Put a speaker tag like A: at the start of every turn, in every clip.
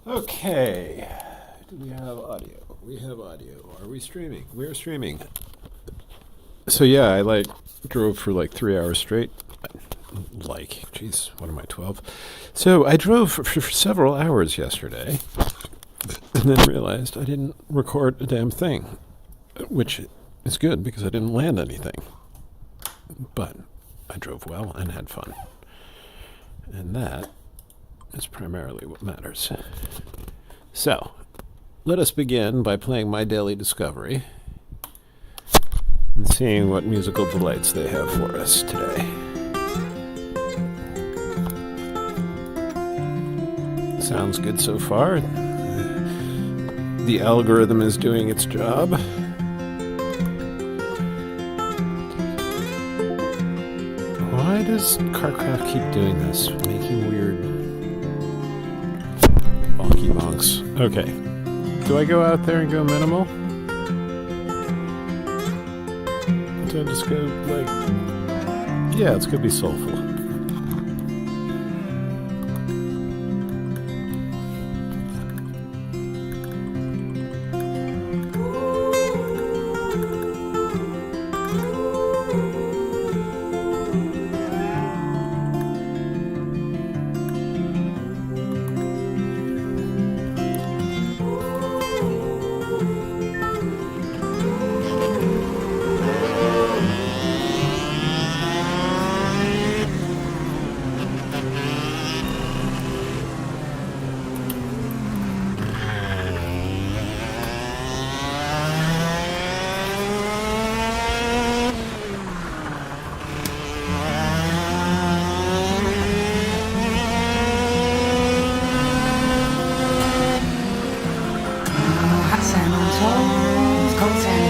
A: Okay. Do we have audio? We have audio. Are we streaming? We're streaming. So yeah, I drove for 3 hours straight. Jeez, what am I, 12? So I drove for several hours yesterday and then realized I didn't record a damn thing, which is good because I didn't land anything. But I drove well and had fun. And that is primarily what matters. So, let us begin by playing My Daily Discovery and seeing what musical delights they have for us today. Sounds good so far. The algorithm is doing its job. Why does KartKraft keep doing this? Making weird bonky bonks. Okay. Do I go out there and go minimal? Do I just go yeah, it's gonna be soulful.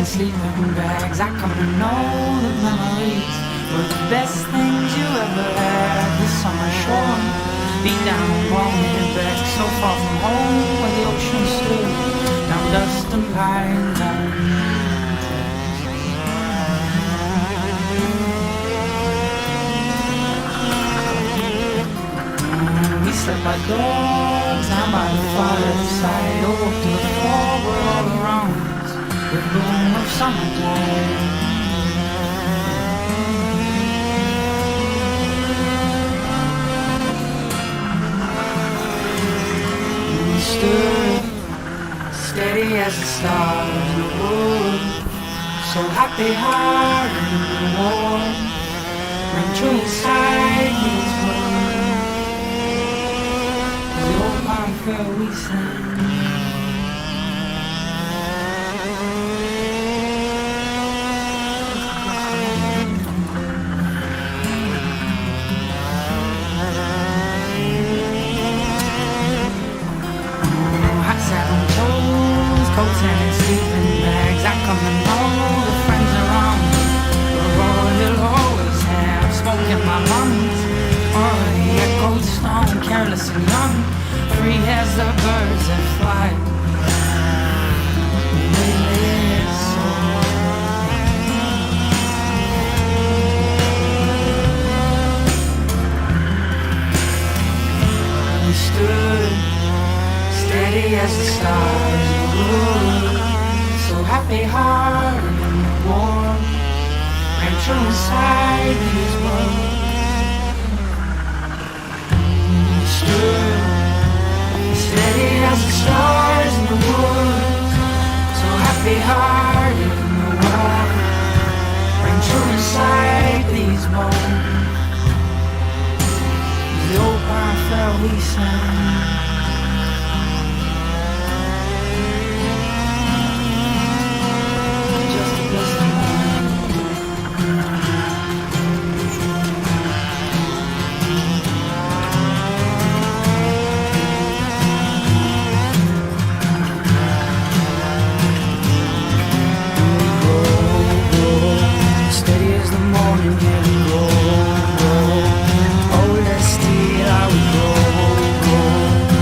B: Sleeping bags, I come to know that memories were the best things you ever had. The summer shore, beat down on Walnut back, so far from home where the ocean stood, down dust and pines we slept by dogs, down by the fireside, over to the forward all around the bloom of summertime. We stood steady as the stars in the wood, so happy hearted and warm, ran true inside these words. The old bonfire we sang. Coats and sleeping bags, I come to know the friends around me. The road will always have smoke in my lungs. Oh, the echoed stone, careless and young, free as the birds that fly. We stood steady as the stars. So happy hearted and warm, ran true inside these words. Stood steady as the stars in the woods. So happy hearted and warm, ran true inside these bones. The old bonfire we sang. Old as steel, I would grow.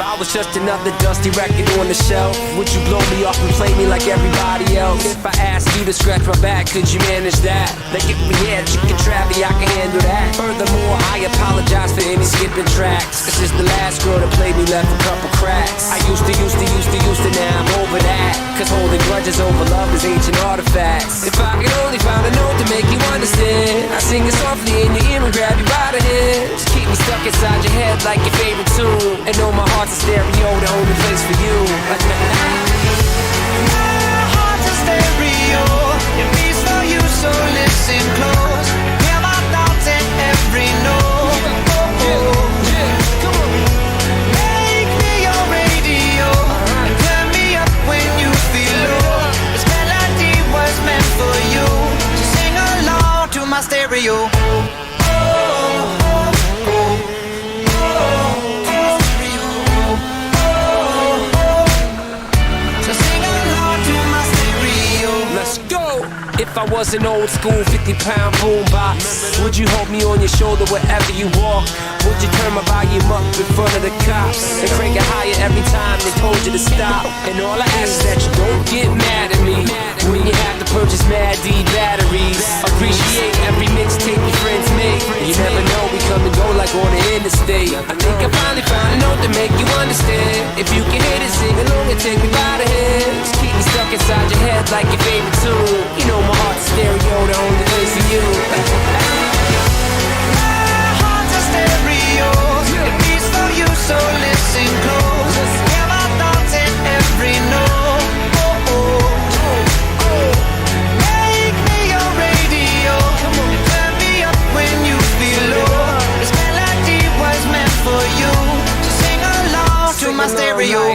C: If I was just another dusty record on the shelf, would you blow me off and play me like everybody else? If I asked you to scratch my back, could you manage that? Like if we had chicken trappy, I can handle that. Furthermore, I apologize for any skipping tracks. This is the last girl that played me left a couple cracks. I used to, now I'm over that. Cause holding grudges over love is ancient artifacts. If I could only find a note to make you understand, I sing it softly in your ear and grab you by the head. Just keep me stuck inside your head like your favorite tune, and know my heart's a stereo, the only place for you.
B: My heart's a stereo, it beats for you, so listen close. Hear my thoughts in every note.
C: Come on.
B: Make me your radio, and turn me up when you feel low. This melody was meant for you, so sing along to my stereo.
C: If I was an old school 50-pound boombox, would you hold me on your shoulder wherever you walk? Would you turn my volume up in front of the cops and crank it higher every time they told you to stop? And all I ask is that you don't get mad at me when you have to purchase Mad D batteries. Appreciate every mixtape your friends make. You never know, we come and go like on the interstate. I think I finally found a note to make you understand. If you can hit it, sing along and take me by the hand. Just keep me stuck inside your head like your favorite tune. You know my heart's a stereo, the only place for you.
B: My heart's a stereo, it beats for you, so listen close. Hear my thoughts in every note. Make me your radio, and turn me up when you feel low. This melody was meant for you, so sing along to my stereo.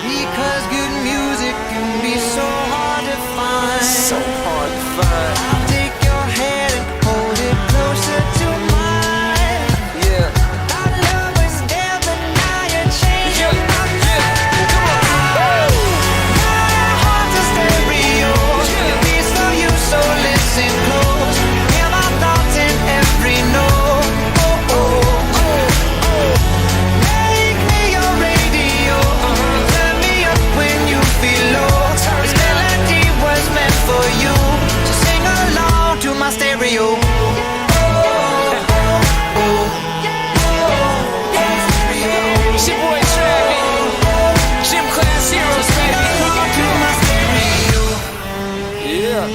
B: Because good music can be so hard to find.
C: So hard to find.
B: I'll take your hand and hold it closer to mine.
C: Yeah.
B: Our love was there, but now you're changing my mind. My heart's a stereo, it beats for you, so listen close. Hear my thoughts in every note. Make me your radio, turn me up when you feel low. This melody was meant for you, so sing along to my stereo.
C: It's your boy Travis, Gym Class Heroes, baby.
B: To my stereo.
C: Yeah.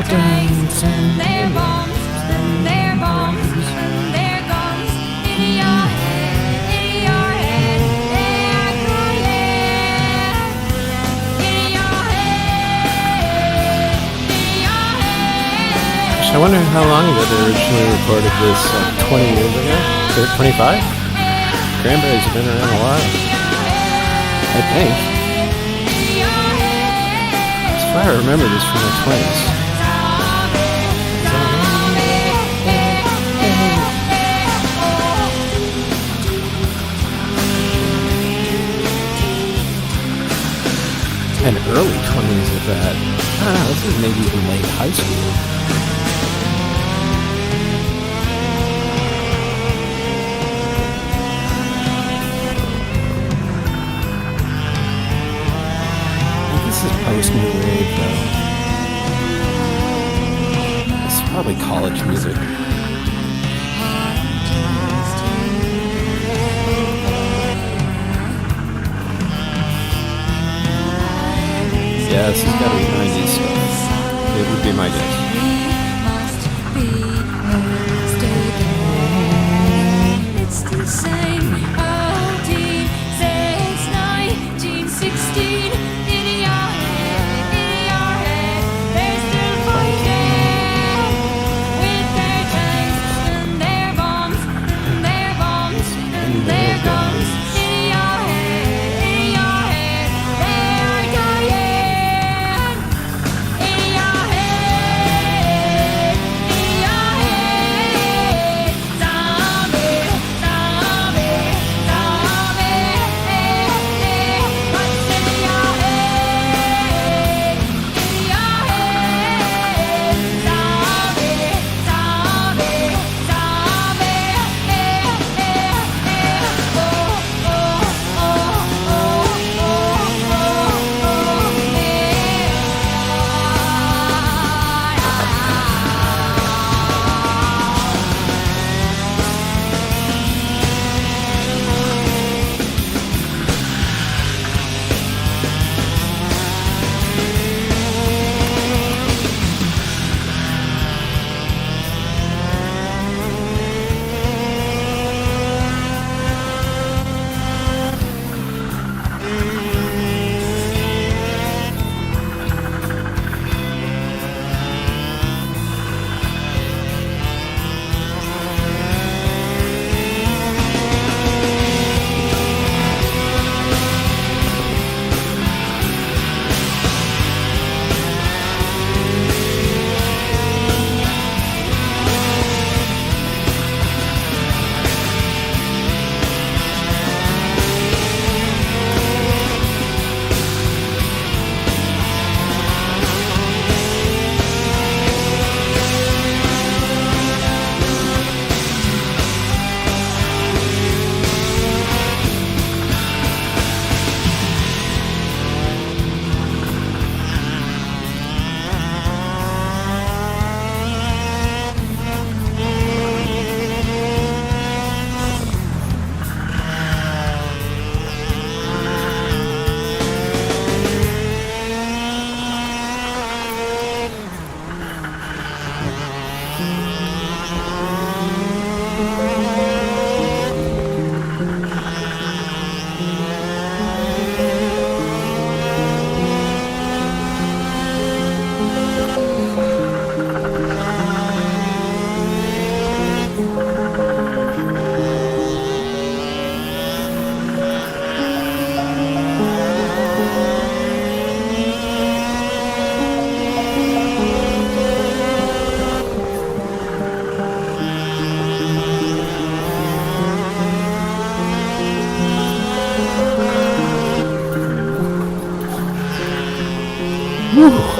B: tanks and their bombs, and their bombs, and their guns. In your head, they're crying. In your head.
A: I wonder how long ago they originally recorded this, 20 years ago? 25? Cranberries have been around a while, I think. It's swear I remember this from my 20s. And early 20s at that. I don't know, this is maybe even late high school. This is post-new wave, though. This is probably college music. Yeah, this has got to be 90s stuff. It would be my guess.
D: It's the same old teen since 1916. In your head, they're still fighting with their tanks and their bombs and their bombs and their guns. In your head, they are dying. In your head, zombie, zombie, zombie. What's in your head? In your head, zombie, zombie, zombie.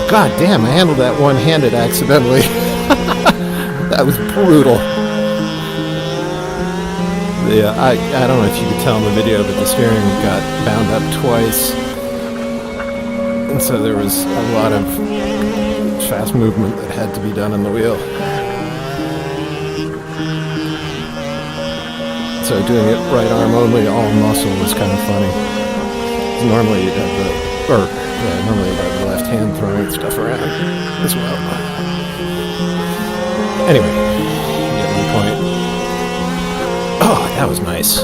A: God damn, I handled that one-handed accidentally. That was brutal. Yeah, I don't know if you could tell in the video, but the steering got bound up twice. And so there was a lot of fast movement that had to be done on the wheel. So doing it right arm only, all muscle, was kind of funny. Normally you'd have normally you'd have the left hand throwing stuff around as well. Anyway, you get the point. Oh, that was nice.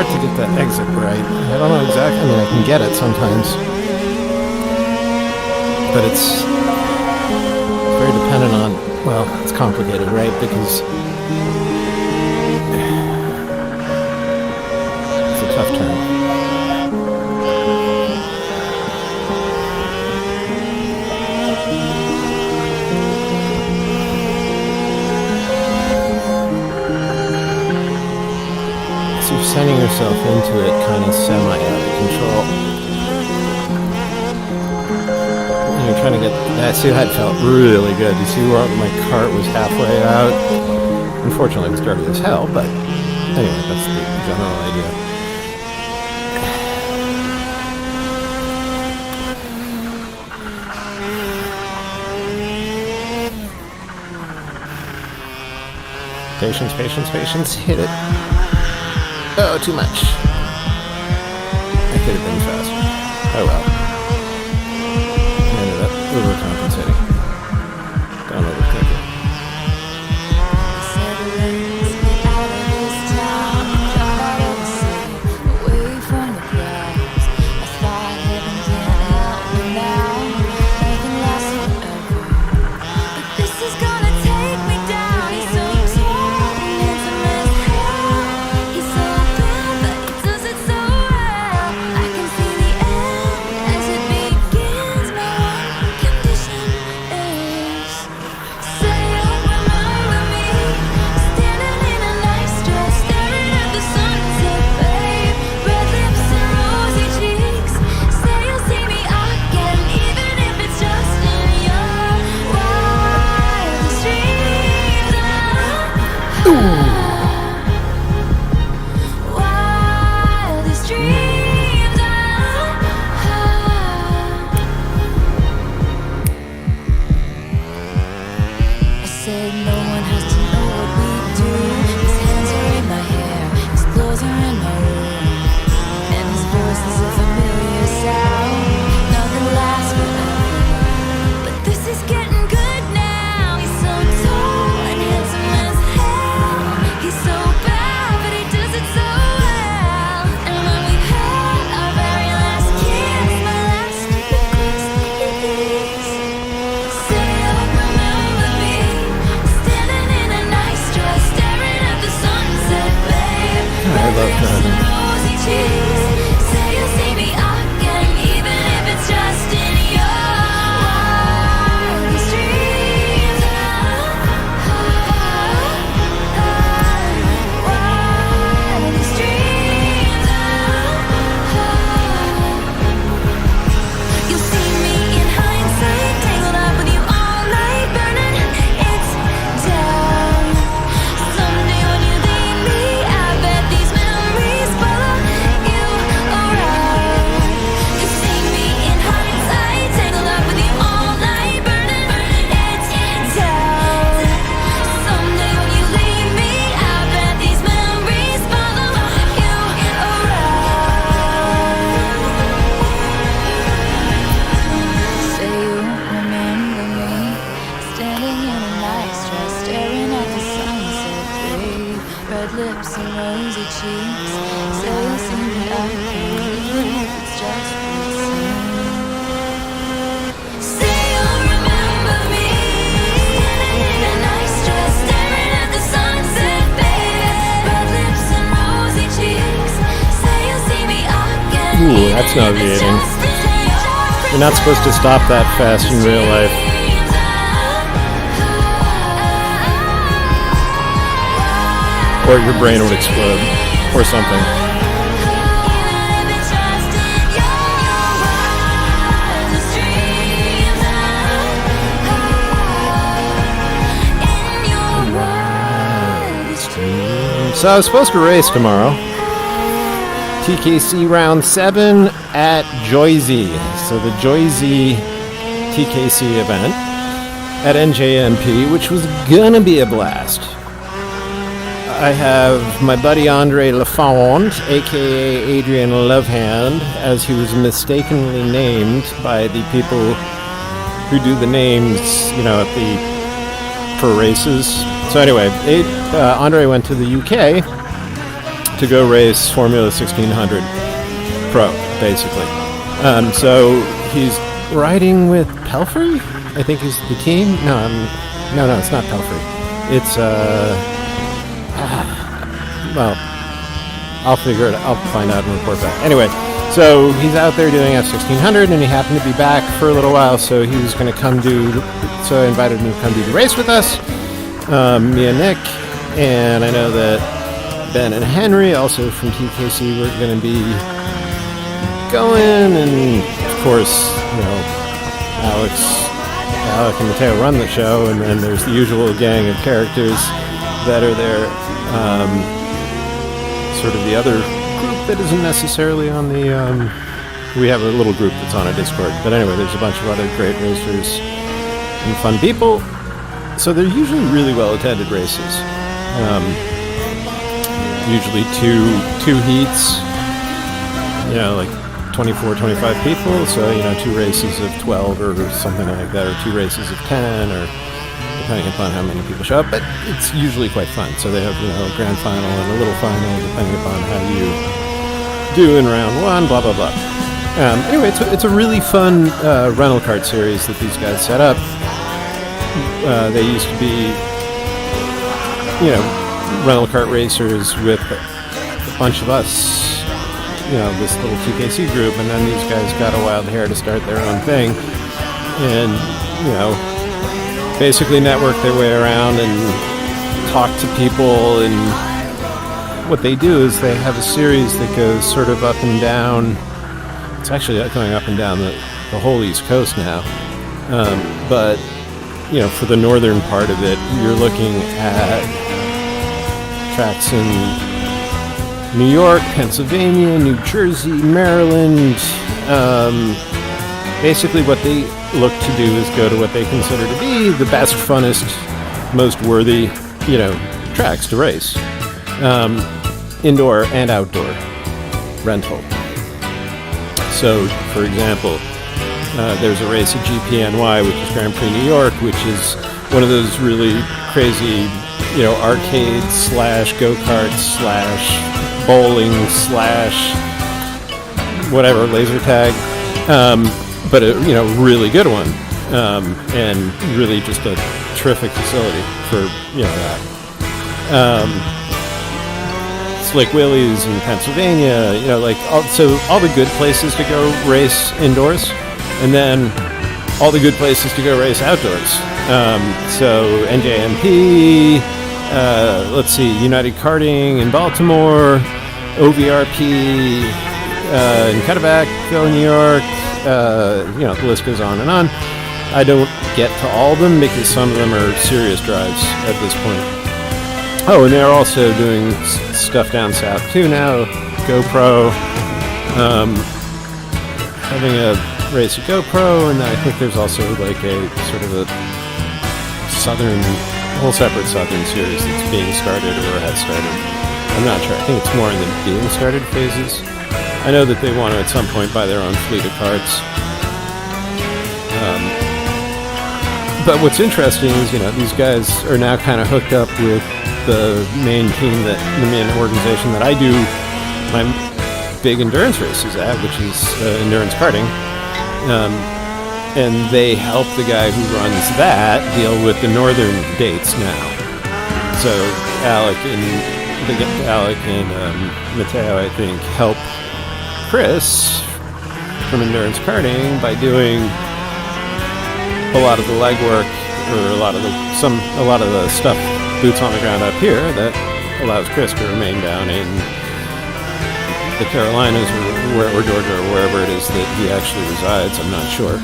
A: hard to get that exit right. I don't know exactly. I mean, I can get it sometimes, but it's very dependent on. Well, it's complicated, right? Because it's a tough turn. So you're sending yourself into it kind of semi out of control. And you're trying to get that. See, that felt really good. You see where my cart was halfway out? Unfortunately, it was dirty as hell, but anyway, that's the general idea. Patience, patience, patience. Hit it. Oh, too much. I could have been faster. Oh well. I ended up overcompensating. Don't overthink it. Ooh, that's nauseating. You're not supposed to stop that fast in real life. Or your brain would explode. Or something. So I was supposed to race tomorrow. TKC round 7 at Joyzy. So the Joyzy TKC event at NJMP, which was gonna be a blast. I have my buddy Andre Lafont, aka Adrian Lovehand, as he was mistakenly named by the people who do the names, you know, for races. So anyway, Andre went to the UK to go race Formula 1600 Pro, basically. So he's riding with Pelfrey, I think is the team. No, it's not Pelfrey. It's well, I'll figure it. I'll find out and report back. Anyway, so he's out there doing F1600, and he happened to be back for a little while, so he was going to come do. So I invited him to come do the race with us, me and Nick, and I know that Ben and Henry, also from TKC, were going to be going, and of course, Alec and Mateo run the show, and then there's the usual gang of characters that are there. Sort of the other group that isn't necessarily on the. We have a little group that's on a Discord, but anyway, there's a bunch of other great racers and fun people. So they're usually really well attended races. Usually two heats. Like 24, 25 people. So 2 races of 12 or something like that, or 2 races of 10, or depending upon how many people show up, but it's usually quite fun. So they have, a grand final and a little final, depending upon how you do in round 1, blah, blah, blah. Anyway, it's a really fun rental kart series that these guys set up. They used to be, rental kart racers with a bunch of us, this little TKC group, and then these guys got a wild hair to start their own thing, and, basically network their way around and talk to people. And what they do is they have a series that goes sort of up and down. It's actually going up and down the whole East Coast now. But, for the northern part of it, you're looking at tracks in New York, Pennsylvania, New Jersey, Maryland. Basically what they look to do is go to what they consider to be the best, funnest, most worthy, tracks to race. Indoor and outdoor rental. So, for example, there's a race at GPNY, which is Grand Prix New York, which is one of those really crazy, arcade / go-kart / bowling / whatever, laser tag. But a really good one, and really just a terrific facility for that. Slick Willie's in Pennsylvania, so all the good places to go race indoors, and then all the good places to go race outdoors. So NJMP, let's see, United Karting in Baltimore, OVRP in Cutterbackville, New York. The list goes on and on. I don't get to all of them because some of them are serious drives at this point. Oh, and they're also doing stuff down south too now. GoPro, having a race at GoPro, and I think there's also like a sort of a whole separate southern series that's being started or has started. I'm not sure. I think it's more in the being started phases. I know that they want to at some point buy their own fleet of karts. But what's interesting is, these guys are now kind of hooked up with the main organization that I do my big endurance races at, which is endurance karting. And they help the guy who runs that deal with the northern dates now. So Alec and Mateo, I think, help Chris from Endurance Karting by doing a lot of the legwork, or a lot of the stuff boots on the ground up here that allows Chris to remain down in the Carolinas or Georgia or wherever it is that he actually resides. I'm not sure.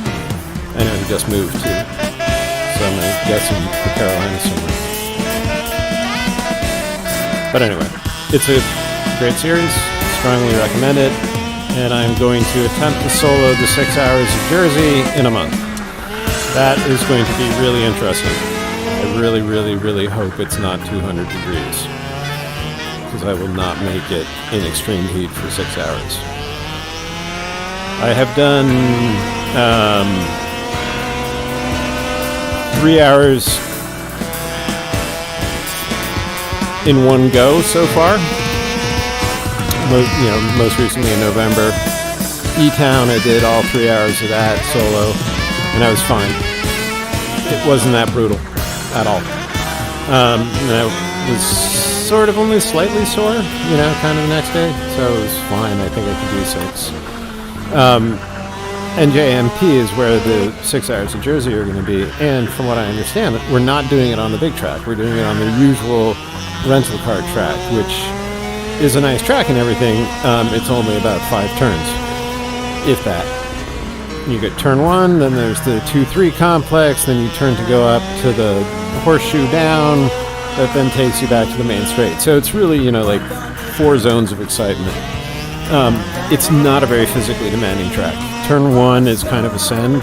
A: I know he just moved to, so I'm guessing the Carolinas somewhere. But anyway, it's a great series. Strongly recommend it. And I'm going to attempt to solo the 6 hours of Jersey in a month. That is going to be really interesting. I really, really, really hope it's not 200 degrees, because I will not make it in extreme heat for 6 hours. I have done 3 hours in one go so far. most recently in November. E-Town, I did all 3 hours of that solo, and I was fine. It wasn't that brutal at all. And I was sort of only slightly sore, kind of the next day, so it was fine. I think I could do 6. NJMP is where the 6 hours of Jersey are going to be, and from what I understand, we're not doing it on the big track. We're doing it on the usual rental car track, which is a nice track and everything. It's only about 5 turns, if that. You get turn 1, then there's the 2-3 complex, then you turn to go up to the horseshoe down, that then takes you back to the main straight. So it's really, like 4 zones of excitement. It's not a very physically demanding track. Turn 1 is kind of a send,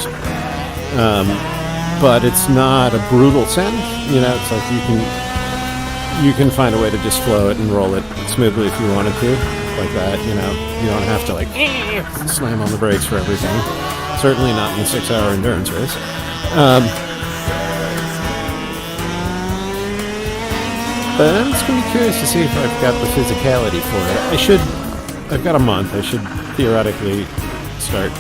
A: but it's not a brutal send. It's like you can find a way to just flow it and roll it smoothly if you wanted to, like that. You don't have to slam on the brakes for everything. Certainly not in a 6-hour endurance race. But I'm just going to be curious to see if I've got the physicality for it. I've got a month. I should theoretically start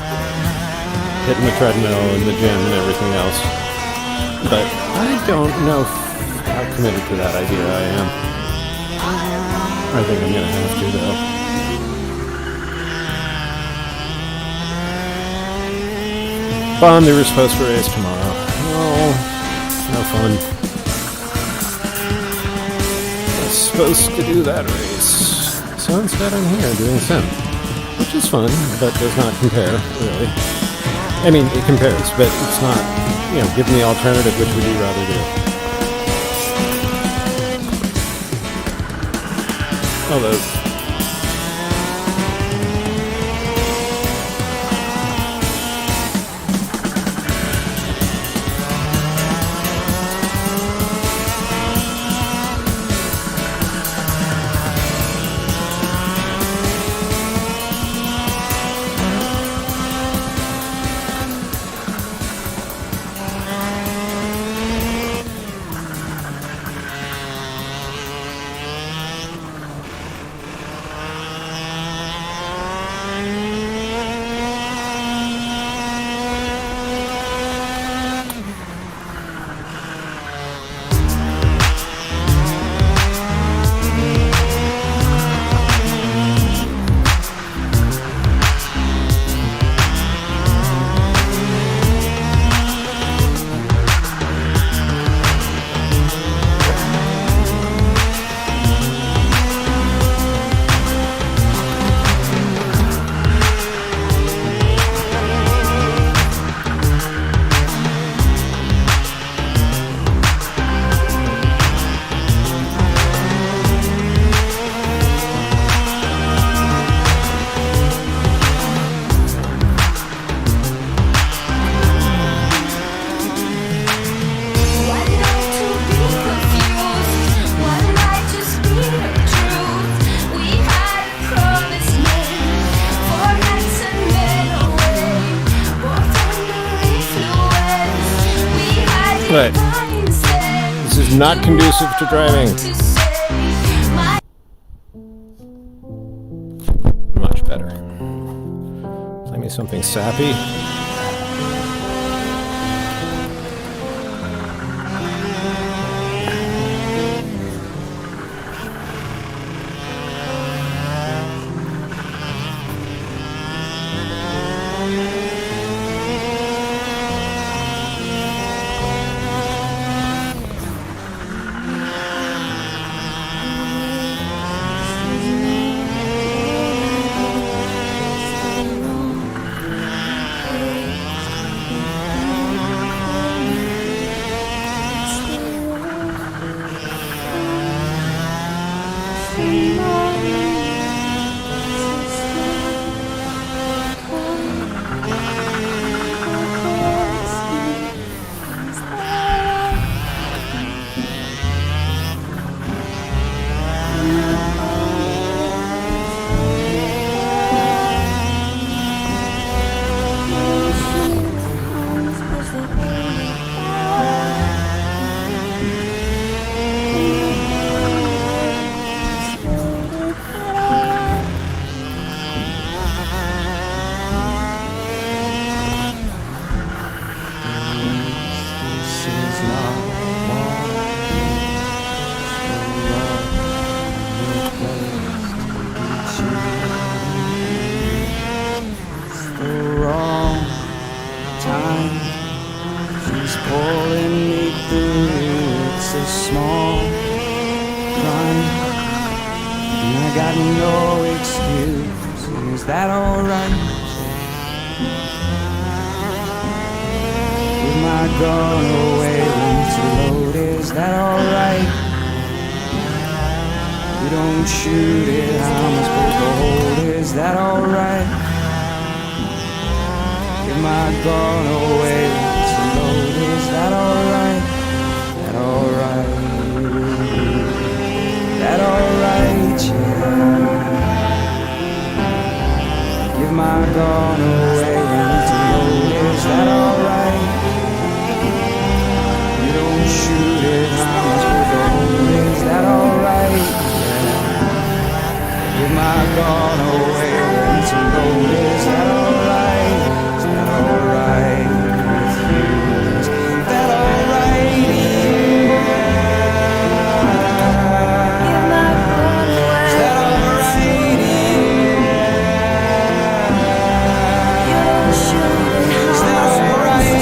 A: hitting the treadmill and the gym and everything else. But I don't know how committed to that idea I am. I think I'm going to have to, though. Bond, they were supposed to race tomorrow. Oh, no fun. I was supposed to do that race. So instead I'm here doing sim, which is fun, but does not compare, really. I mean, it compares, but it's not, given the alternative, which would you rather do? Although, But this is not conducive to driving. Much better. Play me something sappy.
B: small crime, and I got no excuse. Is that alright? With my gun away when it's loaded, is that alright? We don't shoot it, I'm supposed to hold it, is that alright? Give my gun away when it's loaded, is that alright? That alright? That alright, yeah. Give my gun away when it's loaded, is that alright? You don't shoot it, I'm supposed to hold it, is that alright? Give my gun away when it's loaded, is that alright? Is that alright with you? Is that alright?
D: Give my gun away.
B: Is that alright?
D: You don't shoot it.
B: Is that alright?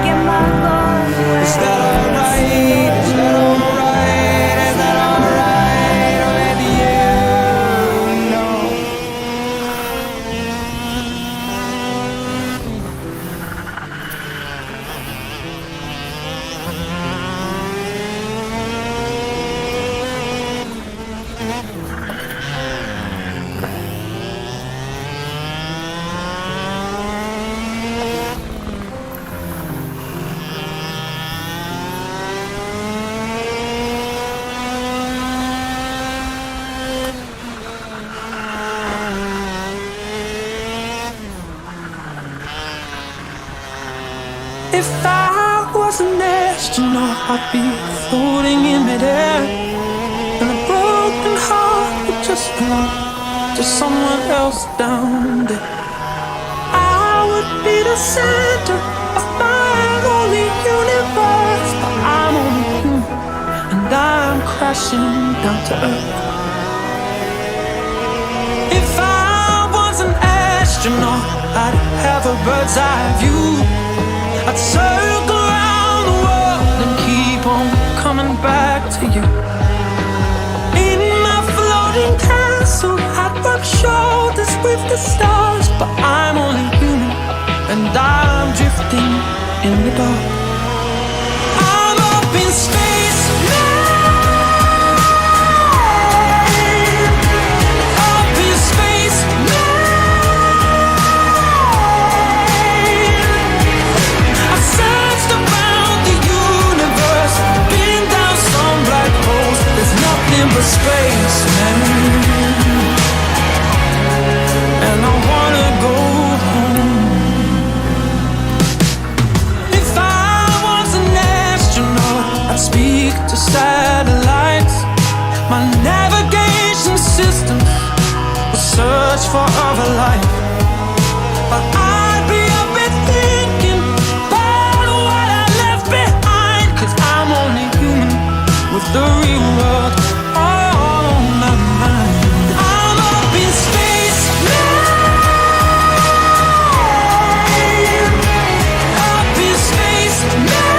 D: Give my gun away.
B: Is that alright? Is that alright? Is that alright with you? No.
C: If I was an astronaut, I'd be floating in midair, and a broken heart would just belong to someone else down there. I would be the center of my lonely universe, but I'm only human, and I'm crashing down to earth. If I was an astronaut, I'd have a bird's eye view. I'd circle around the world and keep on coming back to you. In my floating castle, I'd rub shoulders with the stars, but I'm only human, and I'm drifting in the dark. I'm up in space now. Up in space now. Searched around the universe, been down some black holes. There's nothing but space, man. And I wanna go home. If I was an astronaut, I'd speak to satellites. My navigation system would search for other life, but I'd be up and thinking what I left behind, 'cause I'm only human with the real world on my mind. I'm up in space now. Up in space now.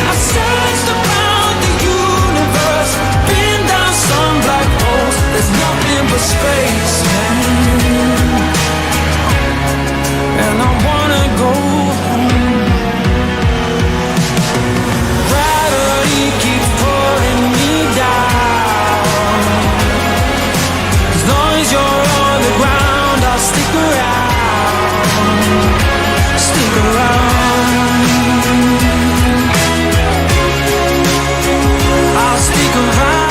C: I've searched around the universe, been down some black holes. There's nothing but space, man. And I wanna go home. Gravity keeps pulling me down. As long as you're on the ground, I'll stick around. Stick around. I'll stick around.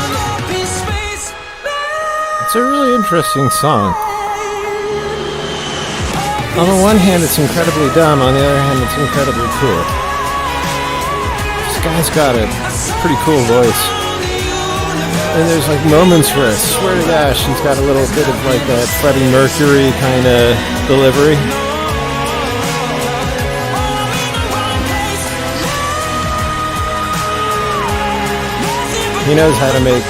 C: I'm up in space now.
A: It's a really interesting song. On the one hand, it's incredibly dumb. On the other hand, it's incredibly cool. This guy's got a pretty cool voice. And there's like moments where I swear to gosh, he's got a little bit of like that Freddie Mercury kind of delivery. He knows how to make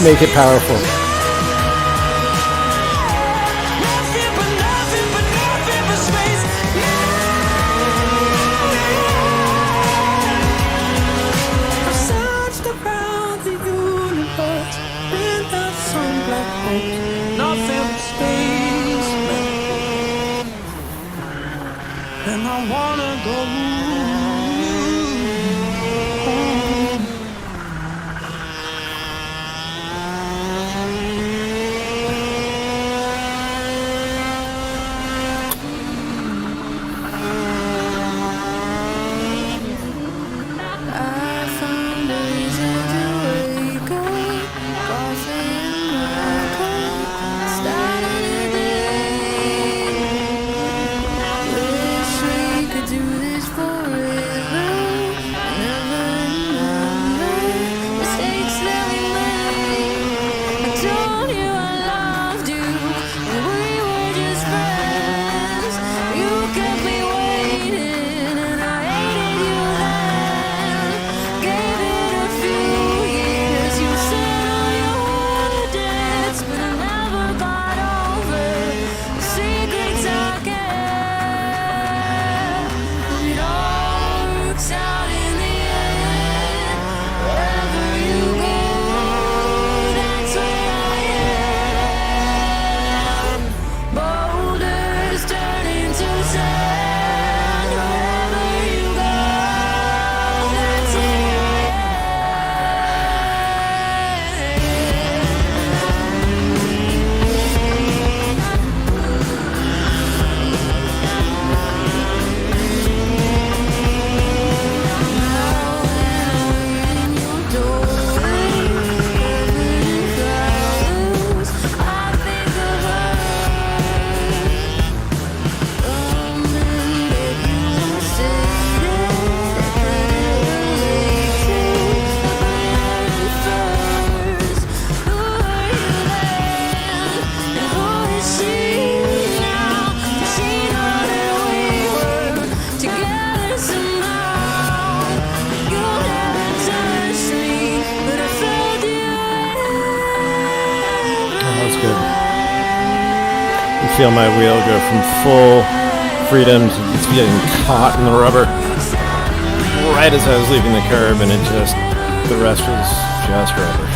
A: make it powerful.
B: And I wanna go.
D: I found a reason to wake up, coffee in my cup, start a new day. Wish we could do this forever, never remember mistakes that we made. I told you I loved you, and we were just friends. You kept me waiting, and I hated you then. Gave it a few years, you said all your debts, but I never got over the secrets I kept. It all works out in the end. Wherever you go, that's where I am. Boulders turn into sand. Wherever you go, that's where I
A: That was good. You feel my wheel go from full freedom to just getting caught in the rubber right as I was leaving the curb, and the rest was just rubber.